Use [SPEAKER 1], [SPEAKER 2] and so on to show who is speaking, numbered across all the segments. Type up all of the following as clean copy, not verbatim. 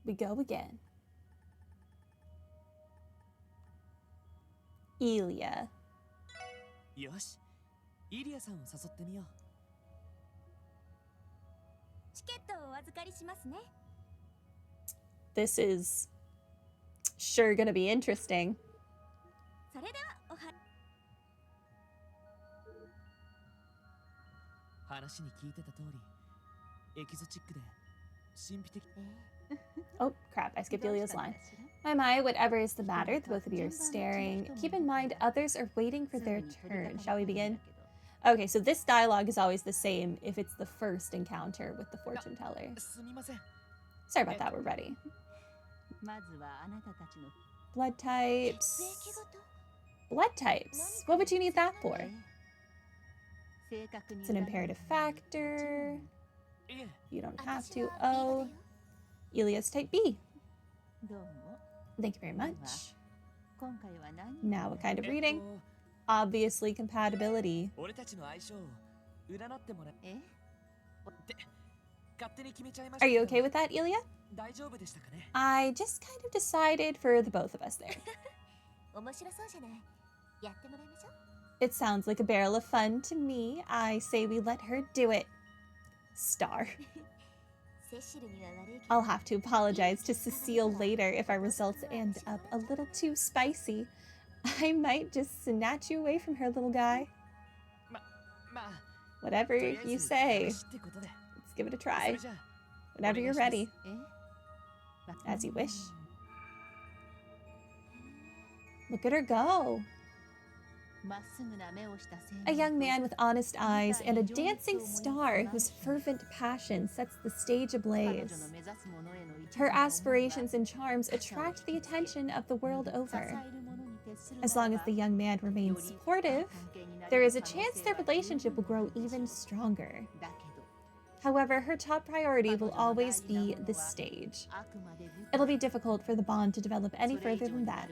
[SPEAKER 1] We go again. Ilya. This is sure gonna be interesting. Oh, crap, I skipped Ilya's line. My, whatever is the matter? The both of you are staring. Keep in mind, others are waiting for their turn. Shall we begin? Okay, so this dialogue is always the same if it's the first encounter with the fortune teller. Sorry about that, we're ready. Blood types. Blood types. What would you need that for? It's an imperative factor. You don't have to. Oh. Ilya's type B. Thank you very much. Now what kind of reading? Obviously compatibility. Are you okay with that, Ilya? I just kind of decided for the both of us there. It sounds like a barrel of fun to me. I say we let her do it. Star. I'll have to apologize to Cecile later if our results end up a little too spicy. I might just snatch you away from her, little guy. Whatever you say. Let's give it a try. Whenever you're ready. As you wish. Look at her go. A young man with honest eyes and a dancing star whose fervent passion sets the stage ablaze. Her aspirations and charms attract the attention of the world over. As long as the young man remains supportive, there is a chance their relationship will grow even stronger. However, her top priority will always be the stage. It'll be difficult for the bond to develop any further than that.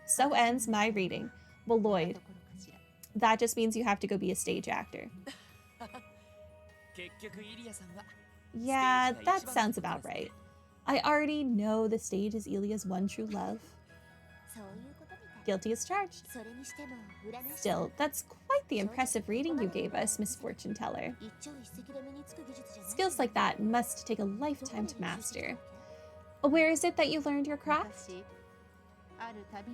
[SPEAKER 1] So ends my reading. Well, Lloyd, that just means you have to go be a stage actor. Yeah, that sounds about right. I already know the stage is Ilya's one true love. Guilty as charged. Still, that's quite the impressive reading you gave us, Miss Fortune Teller. Skills like that must take a lifetime to master. Where is it that you learned your craft?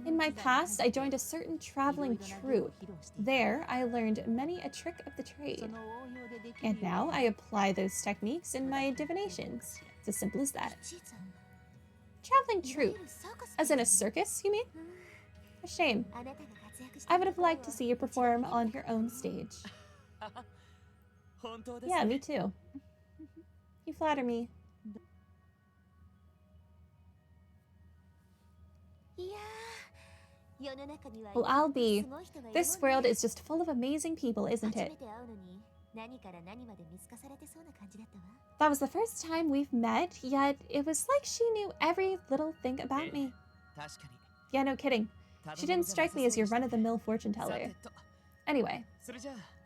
[SPEAKER 1] In my past, I joined a certain traveling troupe. There, I learned many a trick of the trade. And now I apply those techniques in my divinations. It's as simple as that. Traveling troupe? As in a circus, you mean? A shame. I would have liked to see you perform on your own stage. Yeah, me too. You flatter me. Well, I'll be. This world is just full of amazing people, isn't it? That was the first time we've met, yet it was like she knew every little thing about me. Yeah, no kidding. She didn't strike me as your run-of-the-mill fortune teller. Anyway,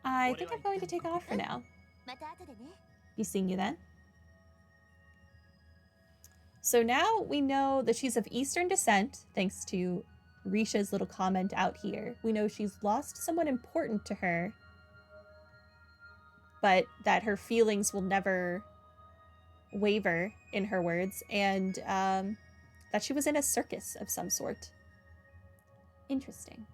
[SPEAKER 1] I think I'm going to take off for now. Be seeing you then. So now we know that she's of Eastern descent, thanks to Risha's little comment out here. We know she's lost someone important to her, but that her feelings will never waver, in her words, and that she was in a circus of some sort. Interesting.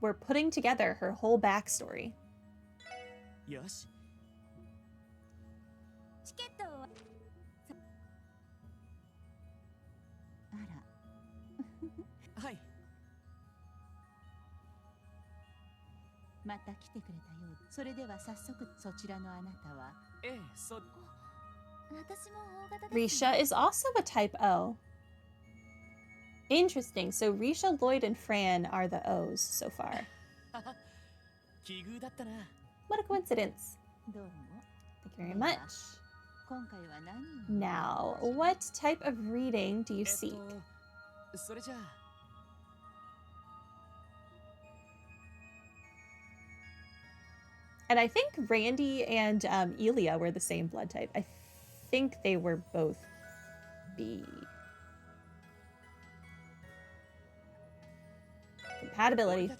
[SPEAKER 1] We're putting together her whole backstory. Risha is also a type O. Interesting. So Risha, Lloyd, and Fran are the O's so far. What a coincidence. Thank you very much. Now, what type of reading do you seek? And I think Randy and Elia were the same blood type. I think they were both B. Compatibility.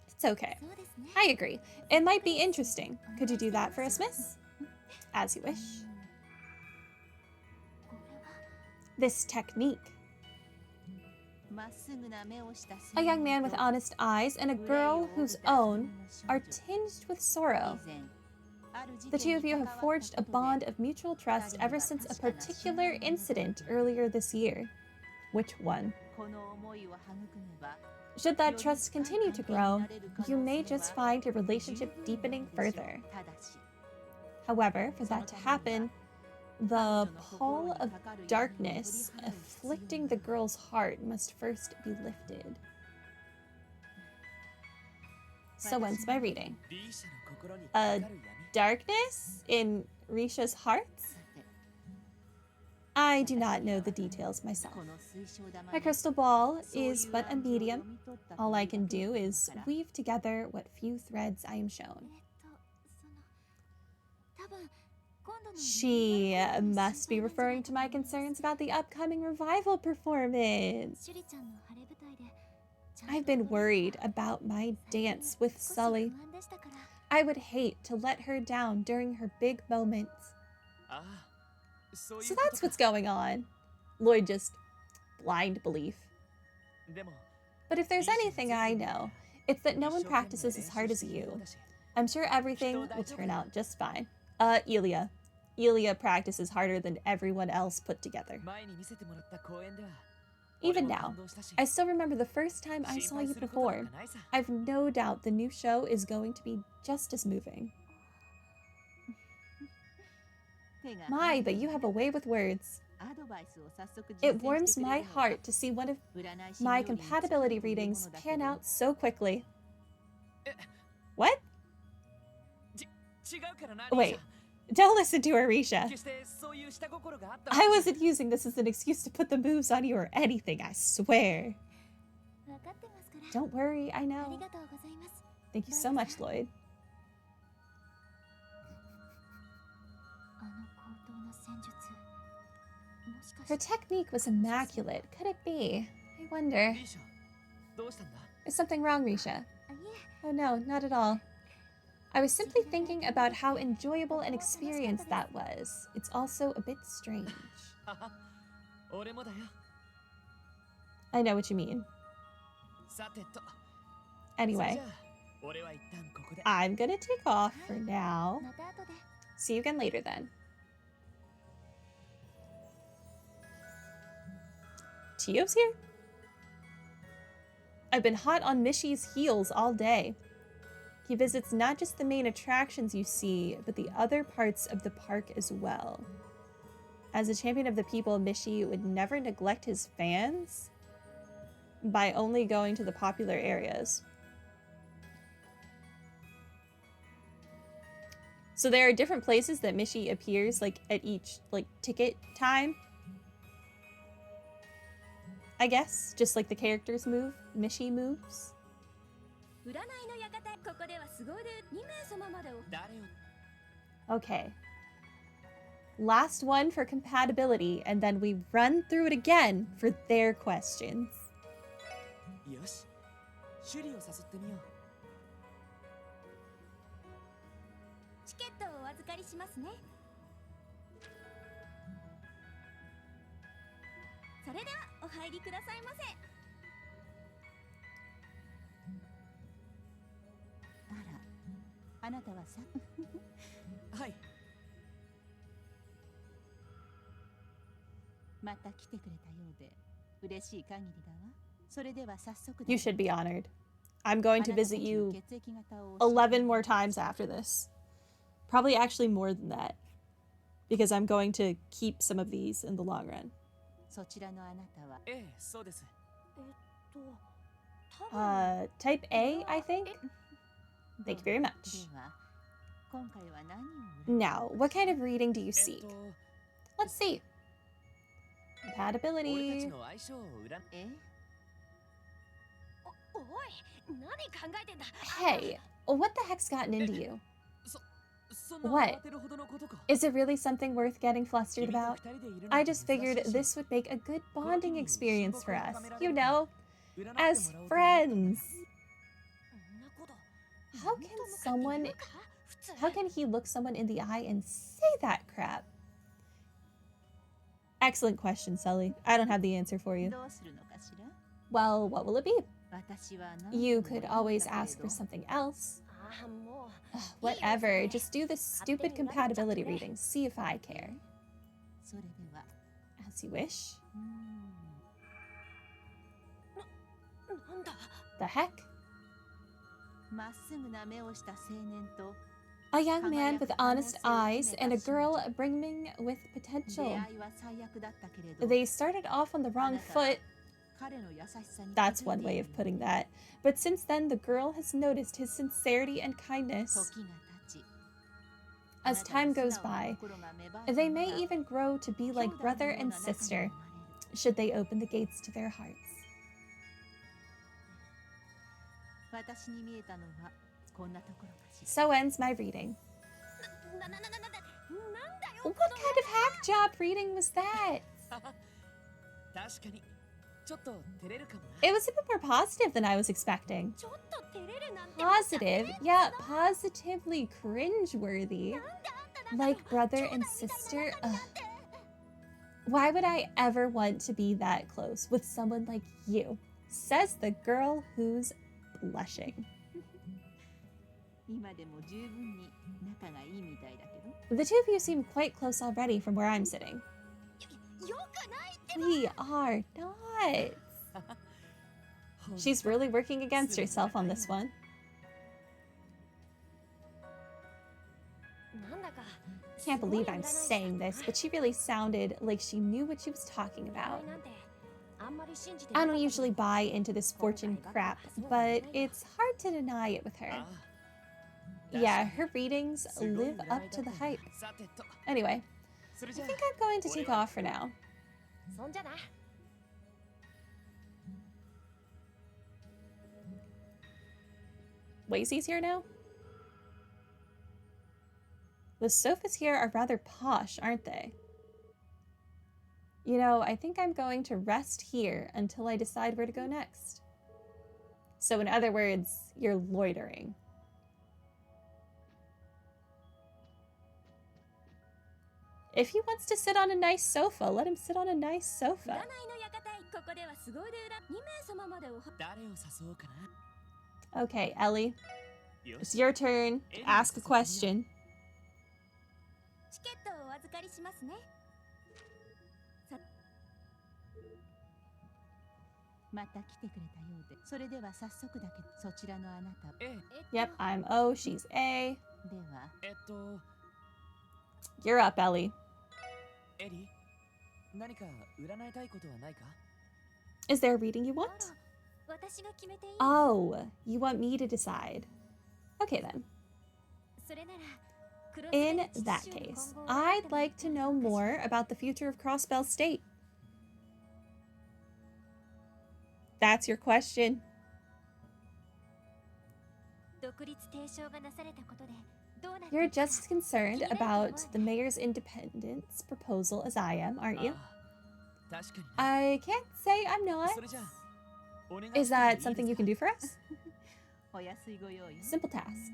[SPEAKER 1] It's okay. I agree. It might be interesting. Could you do that for us, miss? As you wish. This technique. A young man with honest eyes and a girl whose own are tinged with sorrow. The two of you have forged a bond of mutual trust ever since a particular incident earlier this year. Which one? Should that trust continue to grow, you may just find your relationship deepening further. However, for that to happen, the pall of darkness afflicting the girl's heart must first be lifted. So ends my reading. Darkness in Risha's heart? I do not know the details myself. My crystal ball is but a medium. All I can do is weave together what few threads I am shown. She must be referring to my concerns about the upcoming revival performance. I've been worried about my dance with Sully. I would hate to let her down during her big moments. So that's what's going on. Lloyd just blind belief. But if there's anything I know, it's that no one practices as hard as you. I'm sure everything will turn out just fine. Elia. Elia practices harder than everyone else put together. Even now, I still remember the first time I saw you perform. I've no doubt the new show is going to be just as moving. My, but you have a way with words. It warms my heart to see one of my compatibility readings pan out so quickly. What? Wait, don't listen to Arisha. I wasn't using this as an excuse to put the moves on you or anything, I swear. Don't worry, I know. Thank you so much, Lloyd. Her technique was immaculate. Could it be? I wonder. Is something wrong, Risha? Oh no, not at all. I was simply thinking about how enjoyable an experience that was. It's also a bit strange. I know what you mean. Anyway, I'm gonna take off for now. See you again later then. Tio's here? I've been hot on Mishy's heels all day. He visits not just the main attractions you see, but the other parts of the park as well. As a champion of the people, Mishy would never neglect his fans by only going to the popular areas. So there are different places that Mishy appears like at each ticket time. I guess, just like the characters move, Mishy moves. Okay. Last one for compatibility, and then we run through it again for their questions. You should be honored. I'm going to visit you 11 more times after this. Probably actually more than that, because I'm going to keep some of these in the long run. Type A, I think? Thank you very much. Now, what kind of reading do you seek? Let's see. Compatibility. Hey, what the heck's gotten into you? What? Is it really something worth getting flustered about? I just figured this would make a good bonding experience for us, you know, as friends. How can he look someone in the eye and say that crap? Excellent question, Sully. I don't have the answer for you. Well, what will it be? You could always ask for something else. Ugh, whatever, just do the stupid compatibility reading. See if I care. As you wish. The heck? A young man with honest eyes and a girl brimming with potential. They started off on the wrong foot. That's one way of putting that. But since then, the girl has noticed his sincerity and kindness. As time goes by, they may even grow to be like brother and sister, should they open the gates to their hearts. So ends my reading. What kind of hack job reading was that? It was a bit more positive than I was expecting. Positive? Yeah, positively cringeworthy. Like brother and sister? Ugh. Why would I ever want to be that close with someone like you? Says the girl who's blushing. The two of you seem quite close already from where I'm sitting. We are not. She's really working against herself on this one. Can't believe I'm saying this, but she really sounded like she knew what she was talking about. I don't usually buy into this fortune crap, but it's hard to deny it with her. Yeah, her readings live up to the hype. Anyway, I think I'm going to take off for now. Lazy's here now? The sofas here are rather posh, aren't they? You know, I think I'm going to rest here until I decide where to go next. So in other words, you're loitering. If he wants to sit on a nice sofa, let him sit on a nice sofa. Okay, Ellie. It's your turn to ask a question. Yep, I'm O, she's A. You're up, Ellie. Is there a reading you want? Oh, you want me to decide. Okay then. In that case, I'd like to know more about the future of Crossbell State. That's your question. You're just as concerned about the mayor's independence proposal as I am, aren't you? I can't say I'm not. Is that something you can do for us? Simple task.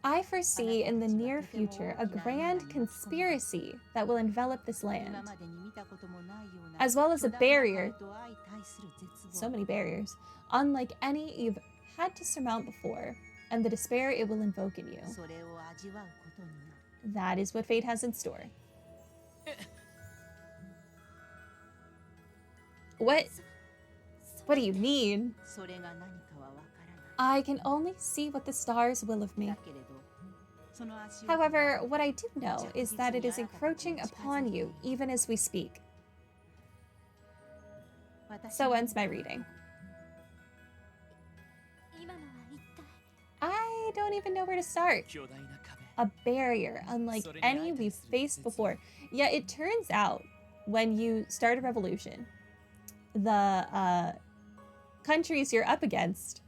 [SPEAKER 1] I foresee in the near future a grand conspiracy that will envelop this land, as well as a barrier, so many barriers, unlike any you've had to surmount before, and the despair it will invoke in you. That is what fate has in store. What? What do you mean? I can only see what the stars will of me. However, what I do know is that it is encroaching upon you even as we speak. So ends my reading. I don't even know where to start. a barrier unlike any we've faced before. Yeah, it turns out when you start a revolution, the countries you're up against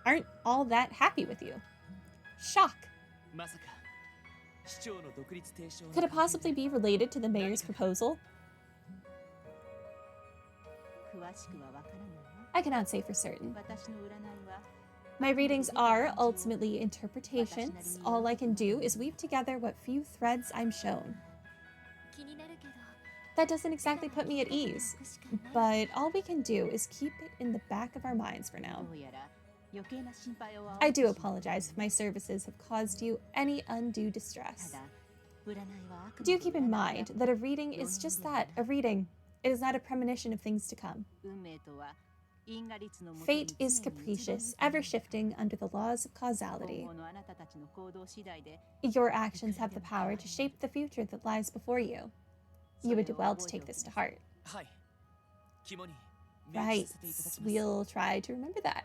[SPEAKER 1] aren't all that happy with you. Shock. Could it possibly be related to the mayor's proposal? I cannot say for certain. My readings are ultimately interpretations. All I can do is weave together what few threads I'm shown. That doesn't exactly put me at ease, but all we can do is keep it in the back of our minds for now. I do apologize if my services have caused you any undue distress. Do keep in mind that a reading is just that, a reading. It is not a premonition of things to come. Fate is capricious, ever-shifting under the laws of causality. Your actions have the power to shape the future that lies before you. You would do well to take this to heart. Right, we'll try to remember that.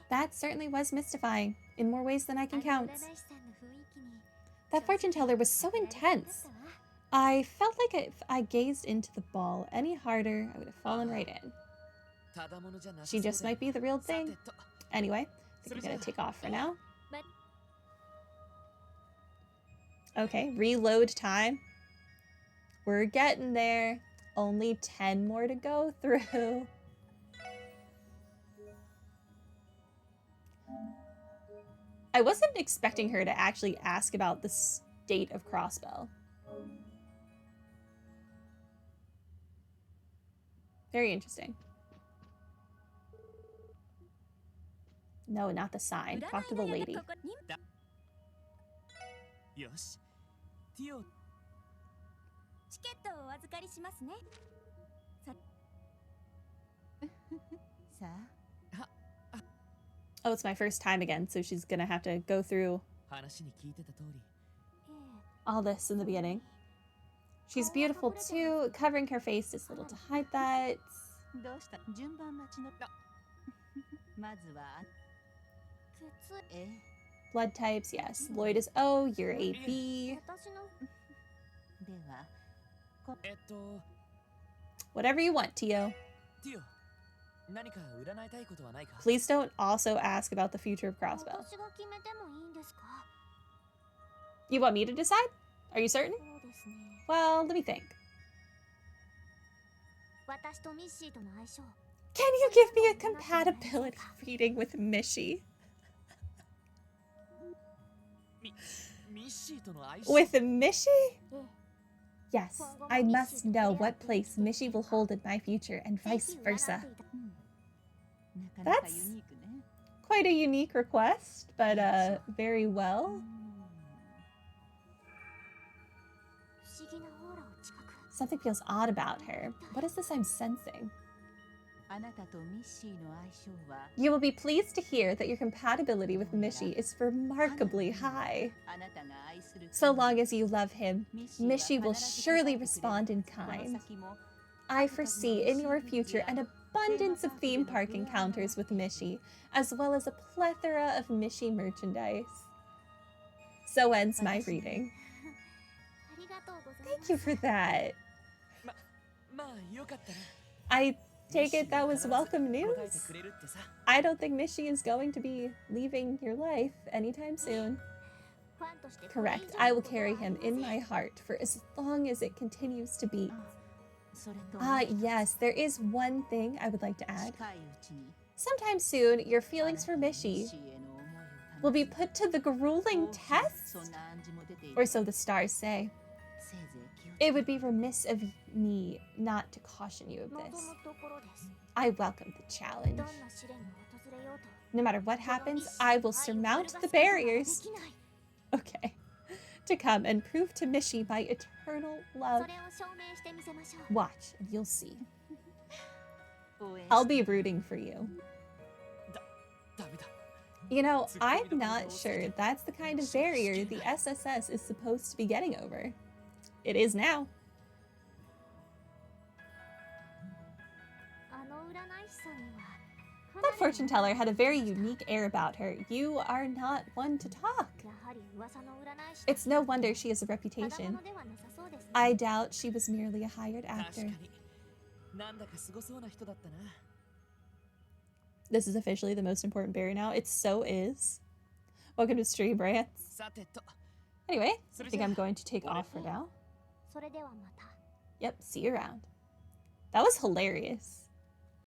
[SPEAKER 1] That certainly was mystifying, in more ways than I can count. That fortune teller was so intense. I felt like if I gazed into the ball any harder, I would have fallen right in. She just might be the real thing. Anyway, I think I'm gonna take off for now. Okay, reload time. We're getting there. Only 10 more to go through. I wasn't expecting her to actually ask about the state of Crossbell. Very interesting. No, not the sign. Talk to the lady. Oh, it's my first time again, so she's gonna have to go through all this in the beginning. She's beautiful too, covering her face just a little to hide that. Blood types, yes. Lloyd is O, you're a B. Whatever you want, Tio. Please don't also ask about the future of Crossbell. You want me to decide? Are you certain? Well, let me think. Can you give me a compatibility reading with Mishi? With Mishi? Yes, I must know what place Mishi will hold in my future and vice versa. That's quite a unique request, but very well. Something feels odd about her. What is this I'm sensing? You will be pleased to hear that your compatibility with Mishi is remarkably high. So long as you love him, Mishi will surely respond in kind. I foresee in your future an abundance of theme park encounters with Mishi, as well as a plethora of Mishi merchandise. So ends my reading. Thank you for that. I take it that was welcome news. I don't think Mishi is going to be leaving your life anytime soon. Correct. I will carry him in my heart for as long as it continues to beat. Yes, there is one thing I would like to add. Sometime soon, your feelings for Mishi will be put to the grueling test, or so the stars say. It would be remiss of me not to caution you of this. I welcome the challenge. No matter what happens, I will surmount the barriers. Okay. To come and prove to Mishi my eternal love. Watch, and you'll see. I'll be rooting for you. You know, I'm not sure that's the kind of barrier the SSS is supposed to be getting over. It is now. That fortune teller had a very unique air about her. You are not one to talk. It's no wonder she has a reputation. I doubt she was merely a hired actor. This is officially the most important berry now. It so is. Welcome to Stream Rants. Anyway, I think I'm going to take off for now. Yep, see you around. That was hilarious.